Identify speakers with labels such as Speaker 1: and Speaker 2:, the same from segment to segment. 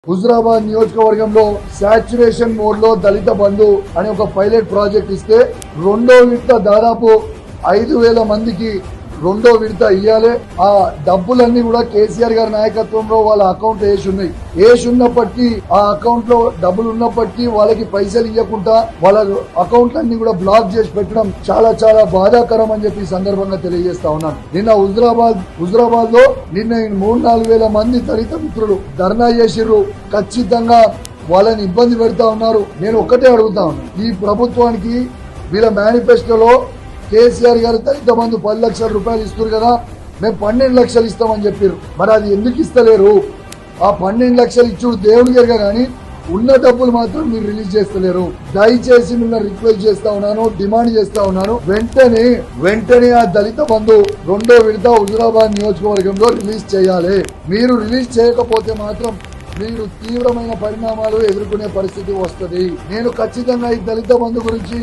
Speaker 1: హుజురాబాద్ నియోజకవర్గంలో saturation mode లో దళిత బంధు అనే ఒక పైలట్ ప్రాజెక్ట్ ఇస్తే రెండో విడత దాదాపు 5,000 మందికి రెండో విడత ఇయ్యాలి. ఆ డబ్బులన్నీ కూడా కేసీఆర్ గారి నాయకత్వంలో వాళ్ళ అకౌంట్ వేసి ఉన్నప్పటికీ ఆ అకౌంట్ లో డబ్బులు ఉన్నప్పటికీ వాళ్ళకి పైసలు ఇవ్వకుండా వాళ్ళ అకౌంట్లన్నీ కూడా బ్లాక్ చేసి పెట్టడం చాలా చాలా బాధాకరం అని చెప్పి సందర్భంగా తెలియజేస్తా ఉన్నాను. నిన్న హుజురాబాద్ లో నిన్న 3-4 వేల మంది దళిత మిత్రులు ధర్నా చేసిర్రు. ఖచ్చితంగా వాళ్ళని ఇబ్బంది పెడతా ఉన్నారు. నేను ఒక్కటే అడుగుతా ఉన్నాను, ఈ ప్రభుత్వానికి వీళ్ళ మేనిఫెస్టోలో కేసీఆర్ గారు దళిత బంధు 10 లక్షల రూపాయలు ఇస్తారు కదా, మేము 12 లక్షలు ఇస్తామని చెప్పారు. మరి అది ఎందుకు ఇస్తలేరు? ఆ 12 లక్షలు ఇచ్చుడు దేవుడి గారు కానీ ఉన్న డబ్బులు మాత్రం మీరు రిలీజ్ చేస్తలేరు. దయచేసి మిమ్మల్ని రిక్వెస్ట్ చేస్తా ఉన్నాను, డిమాండ్ చేస్తా ఉన్నాను, వెంటనే ఆ దళిత బంధు రెండో విడత హుజురాబాద్ నియోజకవర్గంలో రిలీజ్ చేయాలి. మీరు రిలీజ్ చేయకపోతే మాత్రం మీరు తీవ్రమైన పరిణామాలు ఎదుర్కొనే పరిస్థితి వస్తుంది. నేను ఖచ్చితంగా ఈ దళిత బంధు గురించి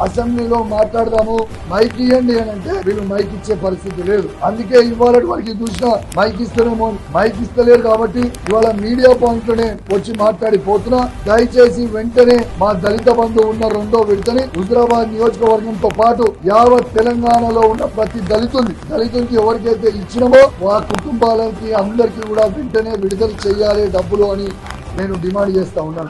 Speaker 1: అసెంబ్లీలో మాట్లాడదాము, మైక్ ఇవ్వండి అని అంటే వీళ్ళు మైక్ ఇచ్చే పరిస్థితి లేదు. అందుకే ఇవాళ వారికి చూసినా మైక్ ఇస్తలేమో, మైక్ ఇస్తలేరు కాబట్టి ఇవాళ మీడియా పాయింట్ లోనే వచ్చి మాట్లాడిపోతున్నా. దయచేసి వెంటనే మా దళిత బంధు ఉన్న రెండో విడతని హుజురాబాద్ నియోజకవర్గంతో పాటు యావత్ తెలంగాణలో ఉన్న ప్రతి దళితునికి ఎవరికైతే ఇచ్చినామో ఆ కుటుంబాలకి అందరికీ కూడా వెంటనే విడుదల చేయాలి డబ్బులు అని నేను డిమాండ్ చేస్తా ఉన్నాను.